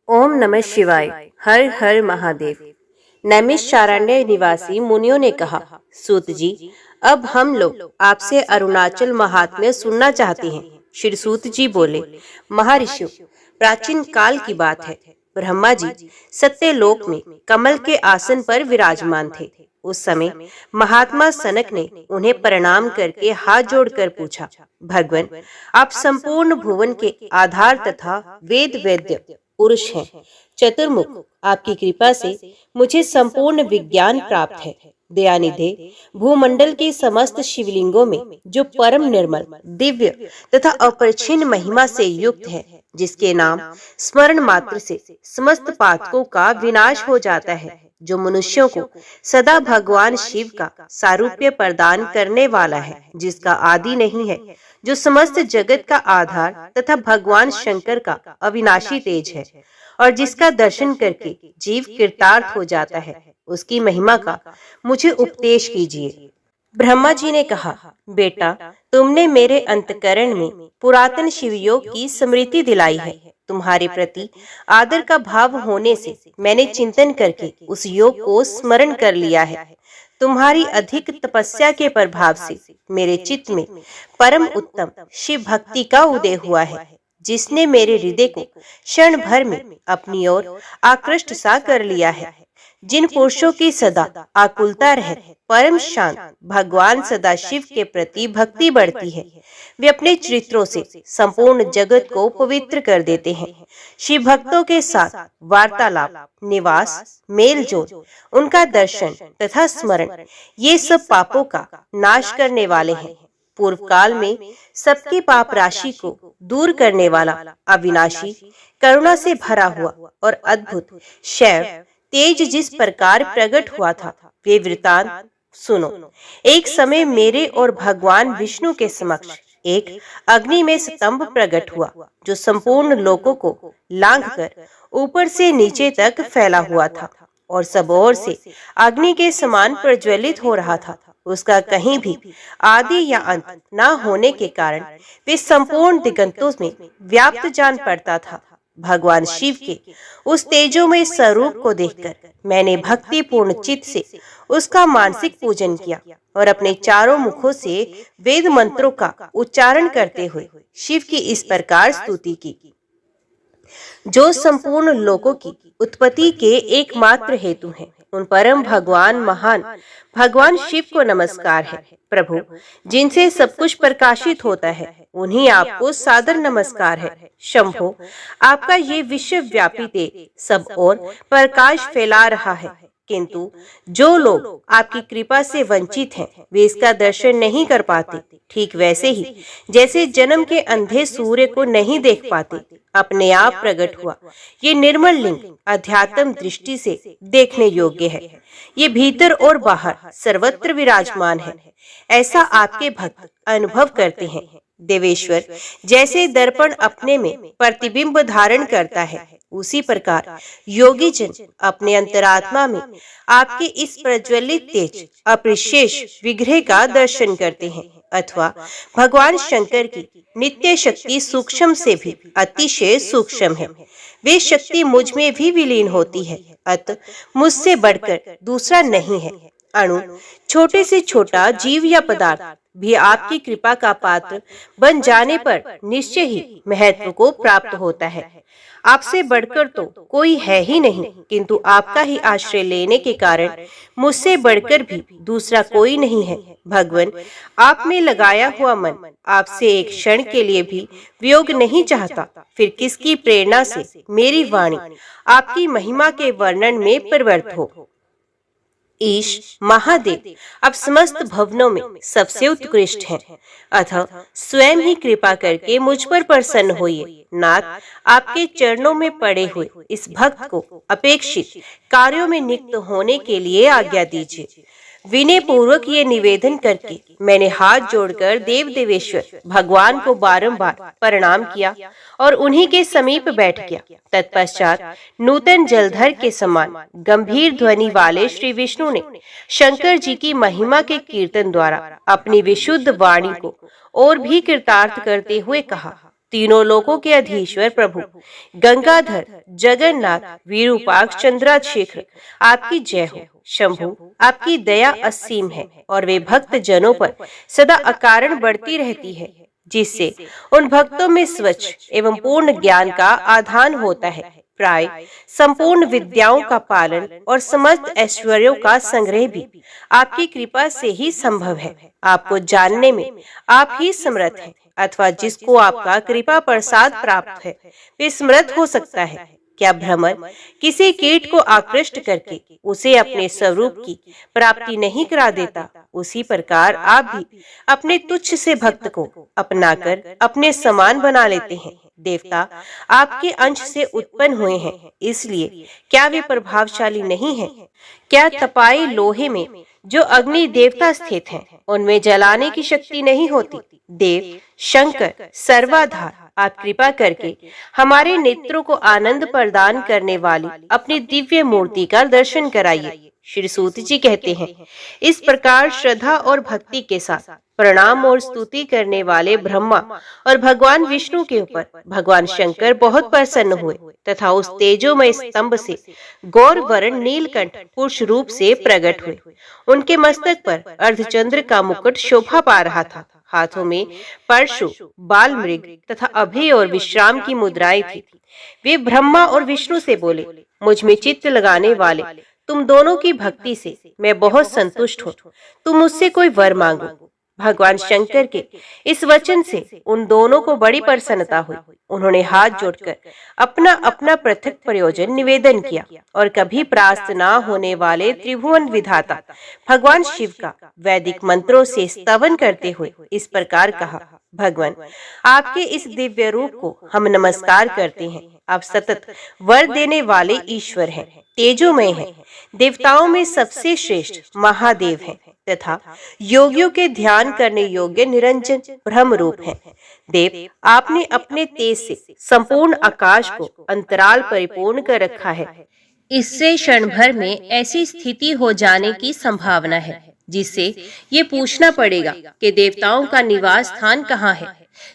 ओम नमः शिवाय। हर हर महादेव। नैमिषारण्य निवासी मुनियों ने कहा, सूत जी, अब हम लोग आपसे अरुणाचल महात्म्य सुनना चाहते हैं। श्री सूत जी बोले, महर्षियों, प्राचीन काल की बात है। ब्रह्मा जी सत्यलोक में कमल के आसन पर विराजमान थे। उस समय महात्मा सनक ने उन्हें प्रणाम करके हाथ जोड़कर पूछा, भगवान, आप संपूर्ण भुवन के आधार तथा वेद वेद्य पुरुष हैं। चतुर्मुख, आपकी कृपा से मुझे संपूर्ण विज्ञान प्राप्त है। दयानिधे, भूमंडल के समस्त शिवलिंगों में जो परम निर्मल, दिव्य तथा अपरिछिन्न महिमा से युक्त है, जिसके नाम स्मरण मात्र से समस्त पातकों का विनाश हो जाता है, जो मनुष्यों को सदा भगवान शिव का सारूप्य प्रदान करने वाला है, जिसका आदि नहीं है, जो समस्त जगत का आधार तथा भगवान शंकर का अविनाशी तेज है, और जिसका दर्शन करके जीव कृतार्थ हो जाता है, उसकी महिमा का मुझे उपदेश कीजिए। ब्रह्मा जी ने कहा, बेटा, तुमने मेरे अंतकरण में पुरातन शिवयोग की स्मृति दिलाई है। तुम्हारे प्रति आदर का भाव होने से मैंने चिंतन करके उस योग को स्मरण कर लिया है। तुम्हारी अधिक तपस्या के प्रभाव से मेरे चित्त में परम उत्तम शिव भक्ति का उदय हुआ है, जिसने मेरे हृदय को क्षण भर में अपनी ओर आकृष्ट सा कर लिया है। जिन पुरुषों की सदा आकुलता रहे, परम शांत भगवान सदा शिव के प्रति भक्ति बढ़ती है, वे अपने चरित्रों से संपूर्ण जगत को पवित्र कर देते हैं। शिव भक्तों के साथ वार्तालाप, निवास, मेल जोल, उनका दर्शन तथा स्मरण, ये सब पापों का नाश करने वाले हैं। पूर्व काल में सबके पाप राशि को दूर करने वाला, अविनाशी, करुणा से भरा हुआ और अद्भुत शैव तेज जिस प्रकार प्रकट हुआ था, वे वृतांत सुनो। एक समय मेरे और भगवान विष्णु के समक्ष एक अग्नि में स्तंभ प्रकट हुआ, जो संपूर्ण लोकों को लांघकर ऊपर से नीचे तक फैला हुआ था और सब ओर से अग्नि के समान प्रज्वलित हो रहा था। उसका कहीं भी आदि या अंत न होने के कारण वे संपूर्ण दिगंतों में व्याप्त जान पड़ता था। भगवान शिव के उस तेजोमय स्वरूप को देखकर मैंने भक्ति पूर्ण चित्त से उसका मानसिक पूजन किया और अपने चारों मुखों से वेद मंत्रों का उच्चारण करते हुए शिव की इस प्रकार स्तुति की, जो संपूर्ण लोकों की उत्पत्ति के एकमात्र हेतु हैं। उन परम भगवान महान भगवान शिव को नमस्कार है। प्रभु, जिनसे सब कुछ प्रकाशित होता है, उन्हीं आपको सादर नमस्कार है। शंभो, आपका ये विश्वव्यापी तेज सब ओर प्रकाश फैला रहा है, किंतु जो लोग आपकी कृपा से वंचित हैं, वे इसका दर्शन नहीं कर पाते। ठीक वैसे ही जैसे जन्म के अंधे सूर्य को नहीं देख पाते, अपने आप प्रकट हुआ ये निर्मल लिंग अध्यात्म दृष्टि से देखने योग्य है। ये भीतर और बाहर सर्वत्र विराजमान है, ऐसा आपके भक्त अनुभव करते हैं। देवेश्वर, जैसे दर्पण अपने में प्रतिबिंब धारण करता है, उसी प्रकार योगी जन अपने अंतरात्मा में आपके इस प्रज्वलित तेज अपरिशेष विग्रह का दर्शन करते हैं, अथवा भगवान शंकर की नित्य शक्ति सूक्ष्म से भी अतिशय सूक्ष्म है। वे शक्ति मुझ में भी विलीन होती है, अतः मुझसे बढ़कर दूसरा नहीं है। अणु, छोटे से छोटा जीव या पदार्थ भी आपकी कृपा का पात्र बन जाने पर निश्चय ही महत्व को प्राप्त होता है। आपसे बढ़कर तो कोई है ही नहीं, किंतु आपका ही आश्रय लेने के कारण मुझसे बढ़कर भी दूसरा कोई नहीं है। भगवान, आप में लगाया हुआ मन आपसे एक क्षण के लिए भी वियोग नहीं चाहता, फिर किसकी प्रेरणा से मेरी वाणी आपकी महिमा के वर्णन में प्रवृत्त हो। ईश महादेव अब समस्त भवनों में सबसे उत्कृष्ट हैं, अतः स्वयं ही कृपा करके मुझ पर प्रसन्न होइए। नाथ, आपके चरणों में पड़े हुए इस भक्त को अपेक्षित कार्यों में नियुक्त होने के लिए आज्ञा दीजिए। विनय पूर्वक ये निवेदन करके मैंने हाथ जोड़कर देव देवेश्वर भगवान को बारंबार प्रणाम किया और उन्हीं के समीप बैठ गया। तत्पश्चात नूतन जलधर के समान गंभीर ध्वनि वाले श्री विष्णु ने शंकर जी की महिमा के कीर्तन द्वारा अपनी विशुद्ध वाणी को और भी कृतार्थ करते हुए कहा, तीनों लोकों के अधीश्वर प्रभु गंगाधर, जगन्नाथ, विरूपाक्ष, चंद्रशेखर, आपकी जय हो। शंभु, आपकी दया असीम है और वे भक्त जनों पर सदा अकारण बढ़ती रहती है, जिससे उन भक्तों में स्वच्छ एवं पूर्ण ज्ञान का आधान होता है। प्राय संपूर्ण विद्याओं का पालन और समस्त ऐश्वर्यों का संग्रह भी आपकी कृपा से ही संभव है। आपको जानने में आप ही समर्थ हैं, अथवा जिसको आपका कृपा प्रसाद प्राप्त है वे समर्थ हो सकता है। क्या भ्रमर किसी कीट को आकृष्ट करके उसे अपने स्वरूप की प्राप्ति नहीं करा देता, उसी प्रकार आप भी अपने तुच्छ से भक्त को अपनाकर अपने समान बना लेते हैं। देवता आपके अंश से उत्पन्न हुए हैं, इसलिए क्या वे प्रभावशाली नहीं हैं? क्या तपाई लोहे में जो अग्नि देवता स्थित हैं, उनमें जलाने की शक्ति नहीं होती? देव शंकर सर्वाधार, आप कृपा करके हमारे नेत्रों को आनंद प्रदान करने वाली अपनी दिव्य मूर्ति का दर्शन कराइए। श्री सूत जी कहते हैं, इस प्रकार श्रद्धा और भक्ति के साथ प्रणाम और स्तुति करने वाले ब्रह्मा और भगवान विष्णु के ऊपर भगवान शंकर बहुत प्रसन्न हुए तथा उस तेजोमय स्तंभ से गौर वर्ण नीलकंठ पुरुष रूप से प्रकट हुए। उनके मस्तक पर अर्धचंद्र का मुकुट शोभा पा रहा था। हाथों में परशु, बाल मृग तथा अभय और विश्राम की मुद्राएं थी। वे ब्रह्मा और विष्णु से बोले, मुझ में चित्त लगाने वाले तुम दोनों की भक्ति से मैं बहुत संतुष्ट हूँ। तुम मुझसे कोई वर मांगो। भगवान शंकर के इस वचन से उन दोनों को बड़ी प्रसन्नता हुई। उन्होंने हाथ जोड़कर अपना अपना पृथक प्रयोजन निवेदन किया और कभी प्राप्त न होने वाले त्रिभुवन विधाता भगवान शिव का वैदिक मंत्रों से स्तवन करते हुए इस प्रकार कहा, भगवान आपके इस दिव्य रूप को हम नमस्कार करते हैं। आप सतत वर देने वाले ईश्वर हैं, तेजोमय हैं, देवताओं में सबसे श्रेष्ठ महादेव हैं तथा योगियों के ध्यान करने योग्य निरंजन ब्रह्म रूप हैं। देव आपने अपने तेज से संपूर्ण आकाश को अंतराल परिपूर्ण कर रखा है। इससे क्षण भर में ऐसी स्थिति हो जाने की संभावना है जिससे ये पूछना पड़ेगा कि देवताओं का निवास स्थान कहाँ है।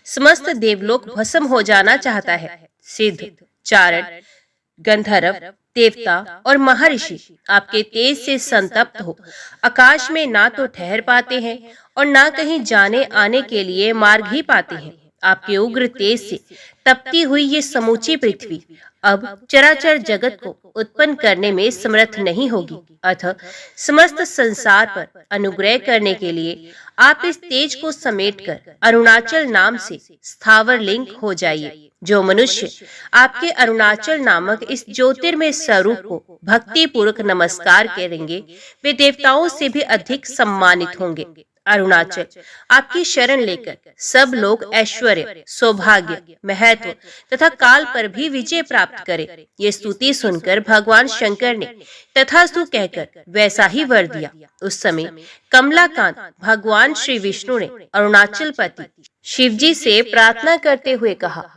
समस्त देवलोक भस्म हो जाना चाहता है। सिद्ध, चारण, गंधर्व, देवता और महर्षि आपके तेज से संतप्त हो आकाश में ना तो ठहर पाते हैं और ना कहीं जाने आने के लिए मार्ग ही पाते हैं। आपके उग्र तेज से तपती हुई ये समूची पृथ्वी अब चराचर जगत को उत्पन्न करने में समर्थ नहीं होगी। अतः समस्त संसार पर अनुग्रह करने के लिए आप इस तेज को समेटकर अरुणाचल नाम से स्थावर लिंग हो जाइए। जो मनुष्य आपके अरुणाचल नामक इस ज्योतिर्मय स्वरूप को भक्ति पूर्वक नमस्कार करेंगे वे देवताओं से भी अधिक सम्मानित होंगे। अरुणाचल आपकी शरण लेकर सब लोग ऐश्वर्य, सौभाग्य, महत्व तथा काल पर भी विजय प्राप्त करें। ये स्तुति सुनकर भगवान शंकर ने तथास्तु कहकर वैसा ही वर दिया। उस समय कमलाकांत भगवान श्री विष्णु ने अरुणाचलपति शिवजी से प्रार्थना करते हुए कहा,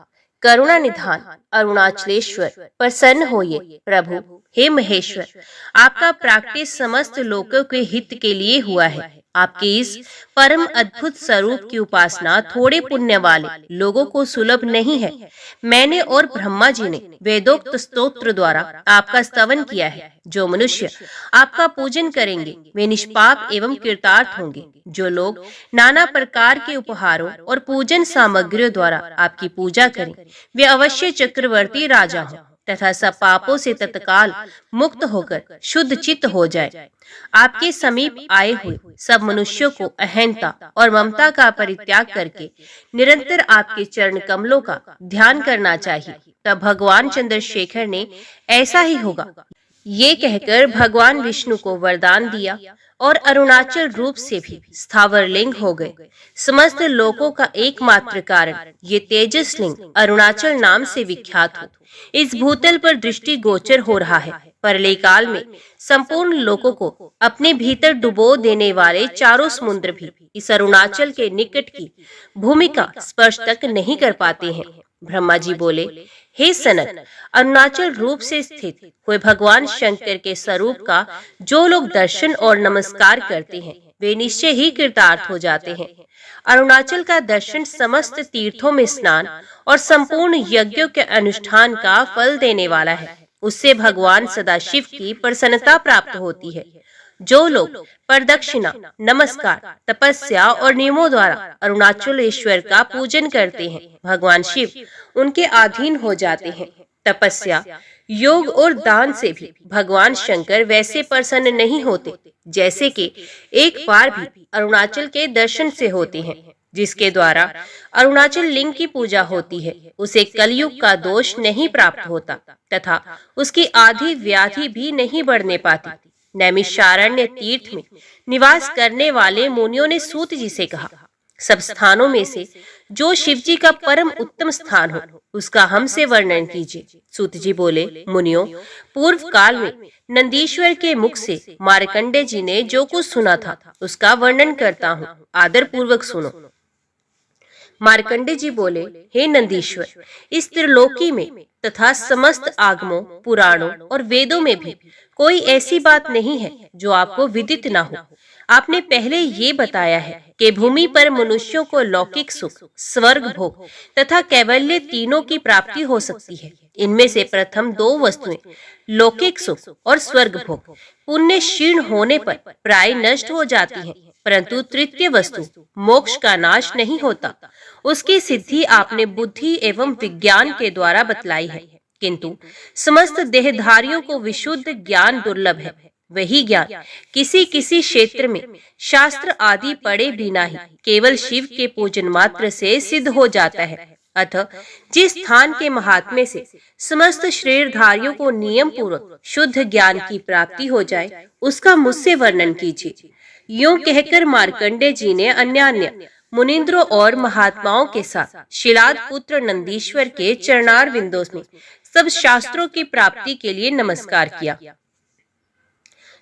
करुणा निधान अरुणाचलेश्वर प्रसन्न होइए। प्रभु हे महेश्वर, आपका प्राकट्य समस्त लोगों के हित के लिए हुआ है। आपके इस परम अद्भुत स्वरूप की उपासना थोड़े पुण्य वाले लोगों को सुलभ नहीं है। मैंने और ब्रह्मा जी ने वेदोक्त स्तोत्र द्वारा आपका स्तवन किया है। जो मनुष्य आपका पूजन करेंगे वे निष्पाप एवं कृतार्थ होंगे। जो लोग नाना प्रकार के उपहारों और पूजन सामग्रियों द्वारा आपकी पूजा करें वे अवश्य चक्रवर्ती राजा हों तथा सब पापों से तत्काल मुक्त होकर शुद्ध चित्त हो जाए। आपके समीप आए हुए सब मनुष्यों को अहंता और ममता का परित्याग करके निरंतर आपके चरण कमलों का ध्यान करना चाहिए। तब भगवान चंद्रशेखर ने ऐसा ही होगा। ये कहकर भगवान विष्णु को वरदान दिया और अरुणाचल रूप से भी स्थावर लिंग हो गए। समस्त लोकों का एकमात्र कारण ये तेजस लिंग अरुणाचल नाम से विख्यात हो इस भूतल पर दृष्टि गोचर हो रहा है। परलय काल में संपूर्ण लोकों को अपने भीतर डुबो देने वाले चारों समुद्र भी इस अरुणाचल के निकट की भूमि का स्पर्श तक नहीं कर पाते हैं। ब्रह्मा जी बोले, हे सनत, अरुणाचल रूप से स्थित हुए भगवान शंकर के स्वरूप का जो लोग दर्शन और नमस्कार करते हैं वे निश्चय ही कृतार्थ हो जाते हैं। अरुणाचल का दर्शन समस्त तीर्थों में स्नान और संपूर्ण यज्ञों के अनुष्ठान का फल देने वाला है। उससे भगवान सदाशिव की प्रसन्नता प्राप्त होती है। जो लोग प्रदक्षिणा, नमस्कार, तपस्या और नियमों द्वारा अरुणाचलेश्वर का पूजन करते हैं, भगवान शिव उनके अधीन हो जाते हैं। तपस्या, योग और दान से भी भगवान शंकर वैसे प्रसन्न नहीं होते जैसे कि एक बार भी अरुणाचल के दर्शन से होते हैं। जिसके द्वारा अरुणाचल लिंग की पूजा होती है, उसे कलयुग का दोष नहीं प्राप्त होता तथा उसकी आधी व्याधि भी नहीं बढ़ने पाती। नैमिषारण्य तीर्थ में निवास करने वाले मुनियों ने सूत जी से कहा, सब स्थानों में से जो शिव जी का परम उत्तम स्थान हो उसका हमसे वर्णन कीजिए। सूत जी बोले, मुनियों, पूर्व काल में नंदीश्वर के मुख से मार्कंडे जी ने जो कुछ सुना था उसका वर्णन करता हूँ, आदर पूर्वक सुनो। मार्कंडे जी बोले, हे नंदीश्वर, इस त्रिलोकी में तथा समस्त आगमों, पुराणों और वेदों में भी कोई ऐसी बात नहीं है जो आपको विदित न हो। आपने पहले ये बताया है कि भूमि पर मनुष्यों को लौकिक सुख, स्वर्ग भोग तथा कैवल्य तीनों की प्राप्ति हो सकती है। इनमें से प्रथम दो वस्तुएं, लौकिक सुख और स्वर्ग भोग, पुण्य क्षीण होने पर प्राय नष्ट हो जाती हैं, परंतु तृतीय वस्तु मोक्ष का नाश नहीं होता। उसकी सिद्धि आपने बुद्धि एवं विज्ञान के द्वारा बतलाई है, किंतु समस्त देहधारियों को विशुद्ध ज्ञान दुर्लभ है। वही ज्ञान किसी किसी क्षेत्र में शास्त्र आदि पढ़े बिना ही केवल शिव के पूजन मात्र से सिद्ध हो जाता है। अतः जिस स्थान के महात्म्य से समस्त शरीरधारियों को नियम पूर्वक शुद्ध ज्ञान की प्राप्ति हो जाए, उसका मुझसे वर्णन कीजिए। यूं कहकर मार्कंडे जी ने अन्य मुनिंद्रों और महात्माओं के साथ शिलाद पुत्र नंदीश्वर के चरणार विंदों में सब शास्त्रों की प्राप्ति के लिए नमस्कार किया।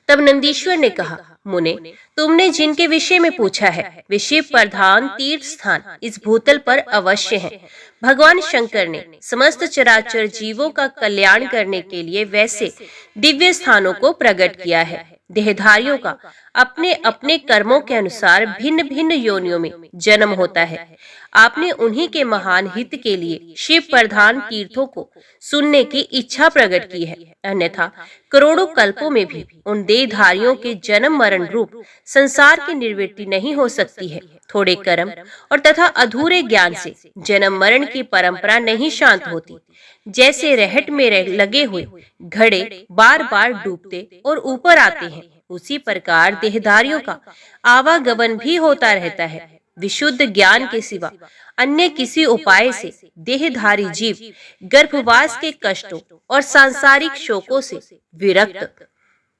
तब नंदीश्वर ने कहा, मुने, तुमने जिनके विषय में पूछा है वे शिव प्रधान तीर्थ स्थान इस भूतल पर अवश्य हैं। भगवान शंकर ने समस्त चराचर जीवों का कल्याण करने के लिए वैसे दिव्य स्थानों को प्रकट किया है। देहधारियों का अपने अपने कर्मों के अनुसार भिन्न भिन्न योनियों में जन्म होता है। आपने उन्हीं के महान हित के लिए शिव प्रधान तीर्थों को सुनने की इच्छा प्रकट की है, अन्यथा करोड़ों कल्पों में भी उन देहधारियों के जन्म मरण रूप संसार की निवृत्ति नहीं हो सकती है। थोड़े कर्म और तथा अधूरे ज्ञान से जन्म मरण की परंपरा नहीं शांत होती। जैसे रहट में लगे हुए घड़े बार बार डूबते और ऊपर आते हैं, उसी प्रकार देहधारियों का आवागमन भी होता रहता है। विशुद्ध ज्ञान के सिवा अन्य किसी उपाय से देहधारी जीव गर्भवास के कष्टों और सांसारिक शोकों से विरक्त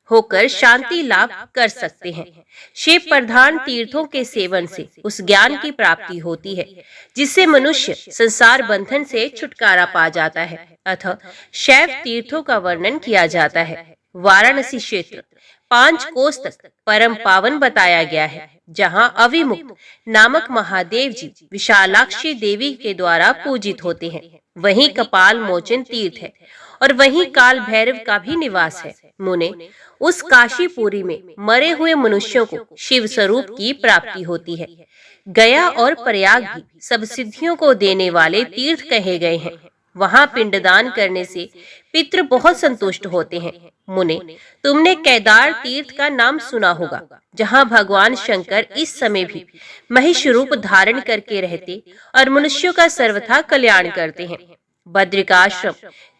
होकर शांति लाभ कर सकते हैं। शिव प्रधान तीर्थों के सेवन से उस ज्ञान की प्राप्ति होती है जिससे मनुष्य संसार बंधन से छुटकारा पा जाता है। अतः शैव तीर्थों का वर्णन किया जाता है। वाराणसी क्षेत्र 5 कोस तक परम पावन बताया गया है, जहाँ अविमुक्त नामक महादेव जी विशालाक्षी देवी के द्वारा पूजित होते हैं। वहीं कपाल मोचन तीर्थ है और वहीं काल भैरव का भी निवास है। मुने, उस काशीपुरी में मरे हुए मनुष्यों को शिव स्वरूप की प्राप्ति होती है। गया और प्रयाग भी सब सिद्धियों को देने वाले तीर्थ कहे गए हैं। वहाँ पिंडदान करने से पितृ बहुत संतुष्ट होते हैं। मुने, तुमने केदार तीर्थ का नाम सुना होगा, जहाँ भगवान शंकर इस समय भी महिष रूप धारण करके रहते और मनुष्यों का सर्वथा कल्याण करते हैं। बद्रिकाश्रम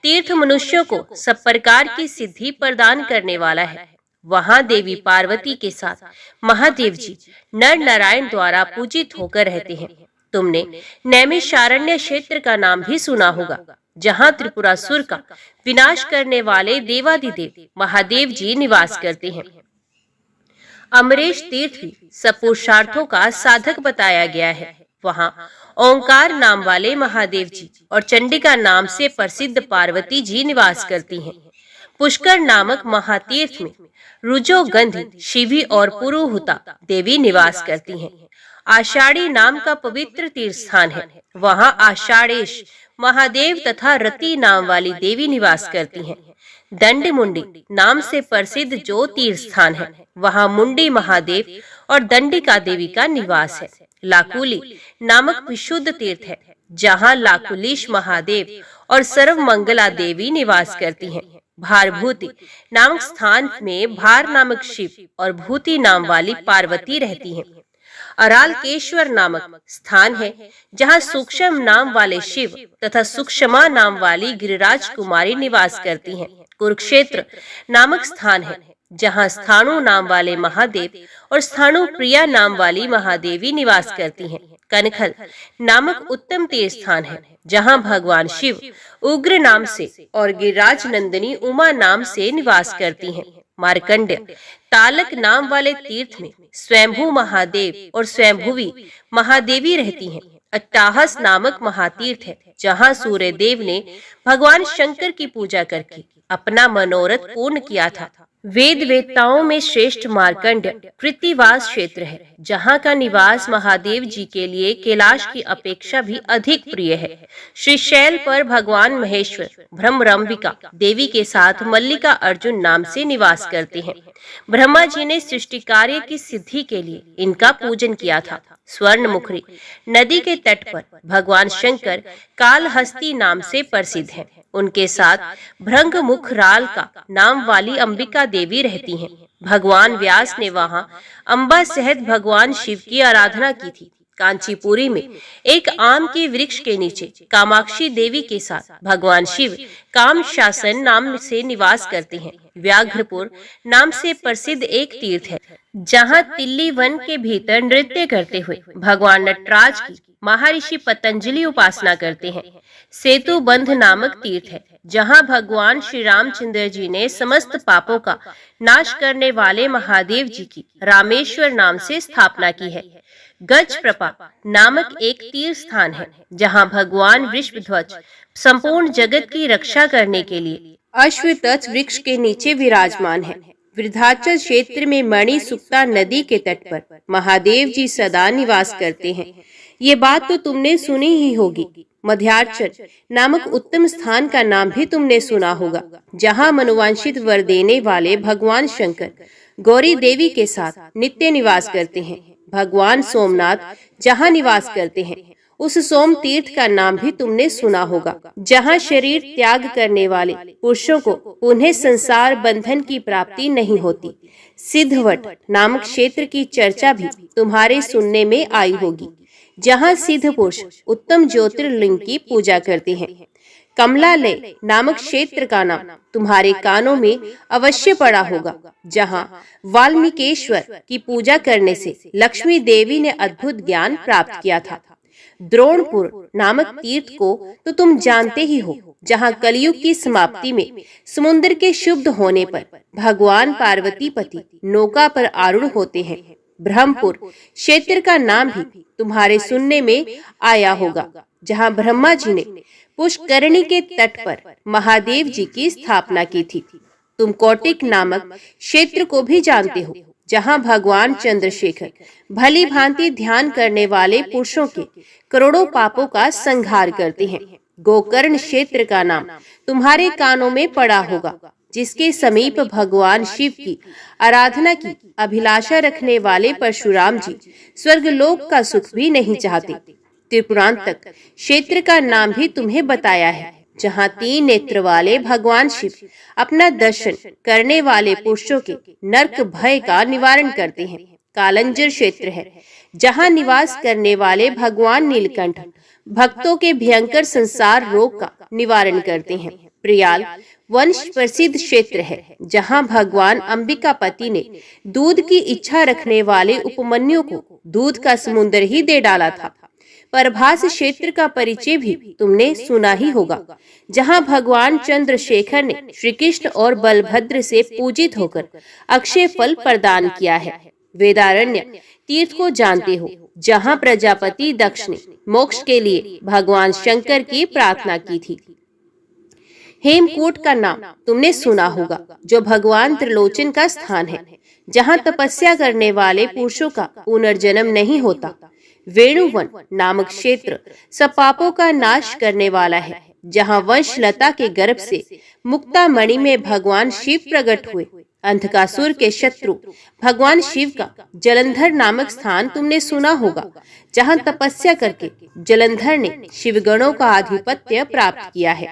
तीर्थ मनुष्यों को सब प्रकार की सिद्धि प्रदान करने वाला है। वहाँ देवी पार्वती के साथ महादेव जी नर नारायण द्वारा पूजित होकर रहते हैं। तुमने नैमिषारण्य क्षेत्र का नाम भी सुना होगा, जहाँ त्रिपुरासुर का विनाश करने वाले देवादिदेव महादेव जी निवास करते हैं। अमरेश तीर्थ भी सब पुरुषार्थों का साधक बताया गया है। वहाँ ओंकार नाम वाले महादेव जी और चंडिका नाम से प्रसिद्ध पार्वती जी निवास करती हैं। पुष्कर नामक महातीर्थ में रुजो गंधी शिवी और पुरुहुता देवी निवास करती हैं। आषाढ़ी नाम का पवित्र तीर्थ स्थान है। वहाँ आषाढ़ेश महादेव तथा रति नाम वाली देवी निवास करती हैं। दंड मुंडी नाम से प्रसिद्ध जो तीर्थ स्थान है, वहाँ मुंडी महादेव और दंडिका देवी का निवास है। लाकुली नामक विशुद्ध तीर्थ है, जहाँ लाकुलीश महादेव और सर्वमंगला देवी निवास करती हैं। भारभूति नामक स्थान में भार नामक शिव और भूति नाम वाली पार्वती रहती हैं। अरालकेश्वर नामक स्थान है, जहाँ सूक्ष्म नाम वाले शिव तथा सूक्ष्मा नाम वाली गिरिराज कुमारी निवास करती हैं। कुरुक्षेत्र नामक स्थान है, जहाँ स्थाणु नाम वाले महादेव और स्थाणु प्रिया नाम वाली महादेवी निवास करती हैं। कनखल नामक उत्तम तीर्थ स्थान है, जहाँ भगवान शिव उग्र नाम से और गिरिराज नंदिनी उमा नाम से निवास करती हैं। मार्कंड्य तालक नाम वाले तीर्थ में स्वयंभू महादेव और स्वयंभुवी महादेवी रहती हैं। अट्टाहस नामक महातीर्थ है, जहाँ सूर्य देव ने भगवान शंकर की पूजा करके अपना मनोरथ पूर्ण किया था। वेद वेत्ताओं में श्रेष्ठ मार्कंड्य कृतिवास क्षेत्र है, जहाँ का निवास महादेव जी के लिए कैलाश की अपेक्षा भी अधिक प्रिय है। श्रीशैल पर भगवान महेश्वर ब्रह्मरंबिका देवी के साथ मल्लिका अर्जुन नाम से निवास करते हैं। ब्रह्मा जी ने सृष्टि कार्य की सिद्धि के लिए इनका पूजन किया था। स्वर्णमुखरी नदी के तट पर भगवान शंकर कालहस्ती नाम से प्रसिद्ध हैं। उनके साथ भृंगमुख राल का नाम वाली अंबिका देवी रहती हैं। भगवान व्यास ने वहाँ अम्बा सहित भगवान शिव की आराधना की थी। कांचीपुरी में एक आम के वृक्ष के नीचे कामाक्षी देवी के साथ भगवान शिव काम शासन नाम से निवास करते हैं। व्याघ्रपुर नाम से प्रसिद्ध एक तीर्थ है, जहाँ तिल्ली वन के भीतर नृत्य करते हुए भगवान नटराज की महर्षि पतंजलि उपासना करते हैं। सेतु बंध नामक तीर्थ है, जहाँ भगवान श्री रामचंद्र जी ने समस्त पापों का नाश करने वाले महादेव जी की रामेश्वर नाम से स्थापना की है। गज प्रपा नामक एक तीर्थ स्थान है, जहाँ भगवान वृषभध्वज संपूर्ण जगत की रक्षा करने के लिए अश्वत्थ वृक्ष के नीचे विराजमान है। वृद्धाचल क्षेत्र में मणि सुक्ता नदी के तट पर महादेव जी सदा निवास करते हैं। ये बात तो तुमने सुनी ही होगी। मध्याचल नामक उत्तम स्थान का नाम भी तुमने सुना होगा, जहाँ मनोवांछित वर देने वाले भगवान शंकर गौरी देवी के साथ नित्य निवास करते हैं। भगवान सोमनाथ जहाँ निवास करते हैं, उस सोम तीर्थ का नाम भी तुमने सुना होगा, जहाँ शरीर त्याग करने वाले पुरुषों को उन्हें संसार बंधन की प्राप्ति नहीं होती। सिद्धवट नामक क्षेत्र की चर्चा भी तुम्हारे सुनने में आई होगी, जहाँ सिद्ध पुरुष उत्तम ज्योतिर्लिंग की पूजा करते हैं। कमलालय नामक क्षेत्र का नाम तुम्हारे कानों में अवश्य पड़ा होगा, जहाँ वाल्मीकेश्वर की पूजा करने से लक्ष्मी देवी ने अद्भुत ज्ञान प्राप्त किया था। द्रोणपुर नामक तीर्थ को तो तुम जानते ही हो, जहाँ कलयुग की समाप्ति में समुद्र के शुद्ध होने पर भगवान पार्वती पति नौका पर आरूढ़ होते हैं। ब्रह्मपुर क्षेत्र का नाम भी तुम्हारे सुनने में आया होगा, जहाँ ब्रह्मा जी ने पुष्करणी के तट पर महादेव जी की स्थापना की थी। तुम कौटिक नामक क्षेत्र को भी जानते हो, जहाँ भगवान चंद्रशेखर भली भांति ध्यान करने वाले पुरुषों के करोड़ों पापों का संहार करते हैं। गोकर्ण क्षेत्र का नाम तुम्हारे कानों में पड़ा होगा, जिसके समीप भगवान शिव की आराधना की अभिलाषा रखने वाले परशुराम जी स्वर्गलोक का सुख भी नहीं चाहते। त्रिपुरांतक क्षेत्र का नाम भी तुम्हें बताया है, जहाँ 3 नेत्र वाले भगवान शिव अपना दर्शन करने वाले पुरुषों के नरक भय का निवारण करते हैं। कालंजर क्षेत्र है, जहाँ निवास करने वाले भगवान नीलकंठ भक्तों के भयंकर संसार रोग का निवारण करते हैं। प्रियाल वंश प्रसिद्ध क्षेत्र है, जहाँ भगवान अंबिकापति ने दूध की इच्छा रखने वाले उपमन्यु को दूध का समुद्र ही दे डाला था। परभास क्षेत्र का परिचय भी तुमने सुना ही होगा, जहाँ भगवान चंद्रशेखर ने श्री कृष्ण और बलभद्र से पूजित होकर अक्षय फल प्रदान किया है। वेदारण्य तीर्थ को जानते हो, जहाँ प्रजापति दक्ष ने मोक्ष के लिए भगवान शंकर की प्रार्थना की थी। हेमकूट का नाम तुमने सुना होगा, जो भगवान त्रिलोचन का स्थान है, जहाँ तपस्या करने वाले पुरुषों का पुनर्जन्म नहीं होता। वेणुवन नामक क्षेत्र सब पापों का नाश करने वाला है, जहाँ वंशलता के गर्भ से मुक्तामणि में भगवान शिव प्रकट हुए। अंधकासुर के शत्रु भगवान शिव का जलंधर नामक स्थान तुमने सुना होगा, जहाँ तपस्या करके जलंधर ने शिवगणों का आधिपत्य प्राप्त किया है।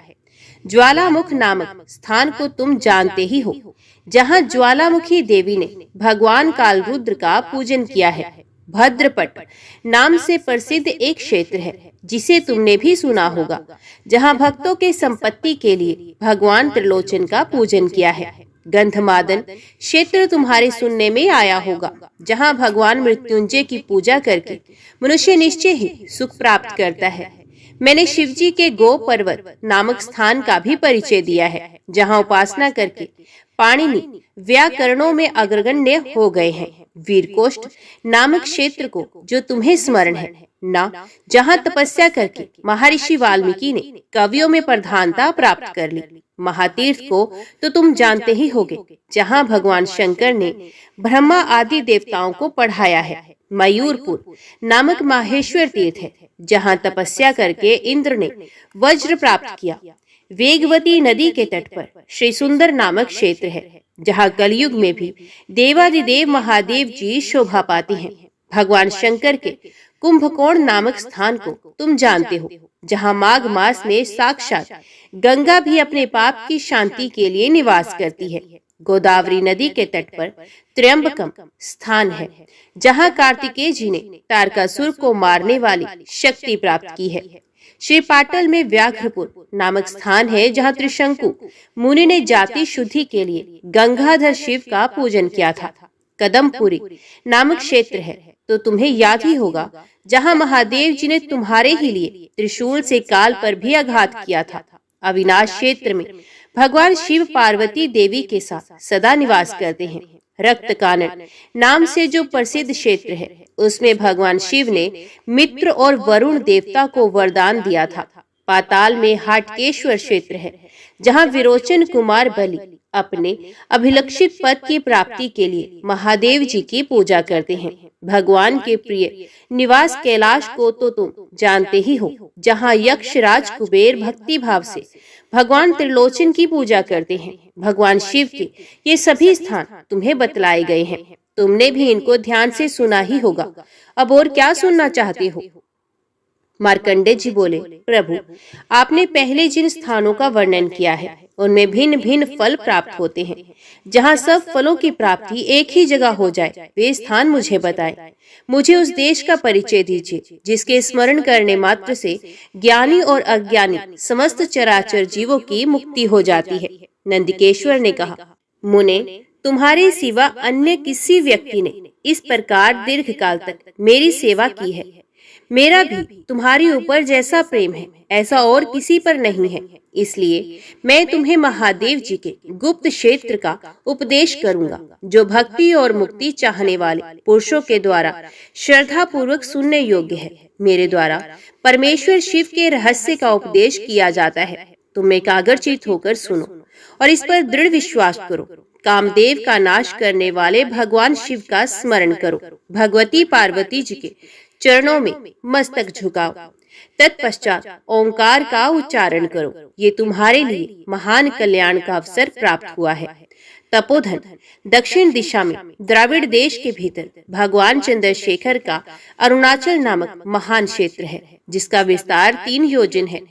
ज्वालामुख नामक स्थान को तुम जानते ही हो, जहाँ ज्वालामुखी देवी ने भगवान कालरुद्र का पूजन किया है। भद्रपट नाम से प्रसिद्ध एक क्षेत्र है, जिसे तुमने भी सुना होगा, जहाँ भक्तों के संपत्ति के लिए भगवान त्रिलोचन का पूजन किया है। गंधमादन क्षेत्र तुम्हारे सुनने में आया होगा, जहाँ भगवान मृत्युंजय की पूजा करके मनुष्य निश्चय ही सुख प्राप्त करता है। मैंने शिवजी के गो पर्वत नामक स्थान का भी परिचय दिया है, जहाँ उपासना करके पाणिनि व्याकरणों में अग्रगण्य हो गए हैं। वीरकोष्ठ नामक क्षेत्र को जो तुम्हें स्मरण है ना, जहाँ तपस्या करके महर्षि वाल्मीकि ने कवियों में प्रधानता प्राप्त कर ली। महातीर्थ को तो तुम जानते ही होगे, जहाँ भगवान शंकर ने ब्रह्मा आदि देवताओं को पढ़ाया है। मयूरपुर नामक माहेश्वर तीर्थ है, जहाँ तपस्या करके इंद्र ने वज्र प्राप्त किया। वेगवती नदी के तट पर श्री सुंदर नामक क्षेत्र है, जहाँ कलयुग में भी देवादिदेव महादेव जी शोभा पाते हैं। भगवान शंकर के कुंभकोण नामक स्थान को तुम जानते हो, जहाँ माघ मास में साक्षात गंगा भी अपने पाप की शांति के लिए निवास करती है। गोदावरी नदी के तट पर त्र्यंबकम स्थान है, जहाँ कार्तिकेय जी ने तारकासुर को मारने वाली शक्ति प्राप्त की है। श्री पाटल में व्याघ्रपुर नामक स्थान है, जहाँ त्रिशंकु मुनि ने जाति शुद्धि के लिए गंगाधर शिव का पूजन किया था। कदमपुरी नामक क्षेत्र है, तो तुम्हें याद ही होगा, जहाँ महादेव जी ने तुम्हारे ही लिए त्रिशूल से काल पर भी आघात किया था। अविनाश क्षेत्र में भगवान शिव पार्वती देवी के साथ सदा निवास करते हैं। रक्त कानन नाम से जो प्रसिद्ध क्षेत्र है, उसमें भगवान शिव ने मित्र और वरुण देवता को वरदान दिया था। पाताल में हाटकेश्वर क्षेत्र है, जहाँ विरोचन कुमार बलि अपने अभिलक्षित पद की प्राप्ति के लिए महादेव जी की पूजा करते हैं। भगवान के प्रिय निवास कैलाश को तो तुम जानते ही हो, जहाँ यक्षराज कुबेर भक्ति भाव से भगवान त्रिलोचन की पूजा करते हैं। भगवान शिव के ये सभी स्थान तुम्हें बतलाए गए हैं, तुमने भी इनको ध्यान से सुना ही होगा। अब और क्या सुनना चाहते हो? मार्कंडेय जी बोले, प्रभु, आपने पहले जिन स्थानों का वर्णन किया है, उनमें भिन्न भिन्न फल प्राप्त होते हैं। जहाँ सब फलों की प्राप्ति एक ही जगह हो जाए, वे स्थान मुझे बताएं। मुझे उस देश का परिचय दीजिए, जिसके स्मरण करने मात्र से ज्ञानी और अज्ञानी समस्त चराचर जीवों की मुक्ति हो जाती है। नंदिकेश्वर ने कहा, मुने, तुम्हारे सिवा अन्य किसी व्यक्ति ने इस प्रकार दीर्घ काल तक मेरी सेवा की है। मेरा भी तुम्हारी ऊपर जैसा प्रेम है, ऐसा और किसी पर नहीं है। इसलिए मैं तुम्हें महादेव जी के गुप्त क्षेत्र का उपदेश करूंगा, जो भक्ति और मुक्ति चाहने वाले पुरुषों के द्वारा श्रद्धा पूर्वक सुनने योग्य है। मेरे द्वारा परमेश्वर शिव के रहस्य का उपदेश किया जाता है। तुम एकाग्रचित होकर सुनो और इस पर दृढ़ विश्वास करो। कामदेव का नाश करने वाले भगवान शिव का स्मरण करो। भगवती पार्वती जी के चरणों में मस्तक झुकाओ। तत्पश्चात ओंकार का उच्चारण करो। ये तुम्हारे लिए महान कल्याण का अवसर प्राप्त हुआ है। तपोधन दक्षिण दिशा में द्राविड़ देश के भीतर भगवान चंद्रशेखर का अरुणाचल नामक महान क्षेत्र है, जिसका विस्तार 3 योजन है।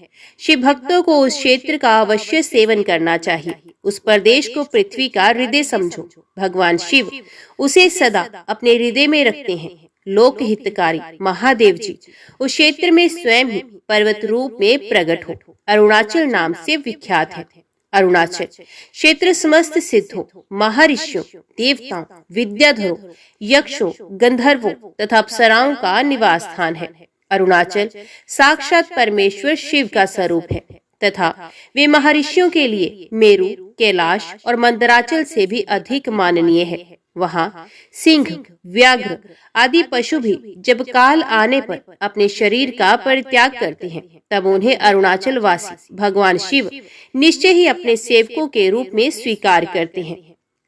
शिव भक्तों को उस क्षेत्र का अवश्य सेवन करना चाहिए। उस प्रदेश को पृथ्वी का हृदय समझो। भगवान शिव उसे सदा अपने हृदय में रखते हैं। लोक हितकारी महादेव जी उस क्षेत्र में स्वयं ही पर्वत रूप में प्रकट हो अरुणाचल नाम से विख्यात है। अरुणाचल क्षेत्र समस्त सिद्धों, महर्षियों, देवताओं, विद्याधरों, यक्षों, गंधर्वों तथा अप्सराओं का निवास स्थान है। अरुणाचल साक्षात परमेश्वर शिव का स्वरूप है तथा वे महर्षियों के लिए मेरु, कैलाश और मंदराचल से भी अधिक माननीय है। वहाँ सिंह, व्याघ्र आदि पशु भी जब काल आने पर अपने शरीर का परित्याग करते हैं, तब उन्हें अरुणाचल वासी भगवान शिव निश्चय ही अपने सेवकों के रूप में स्वीकार करते हैं।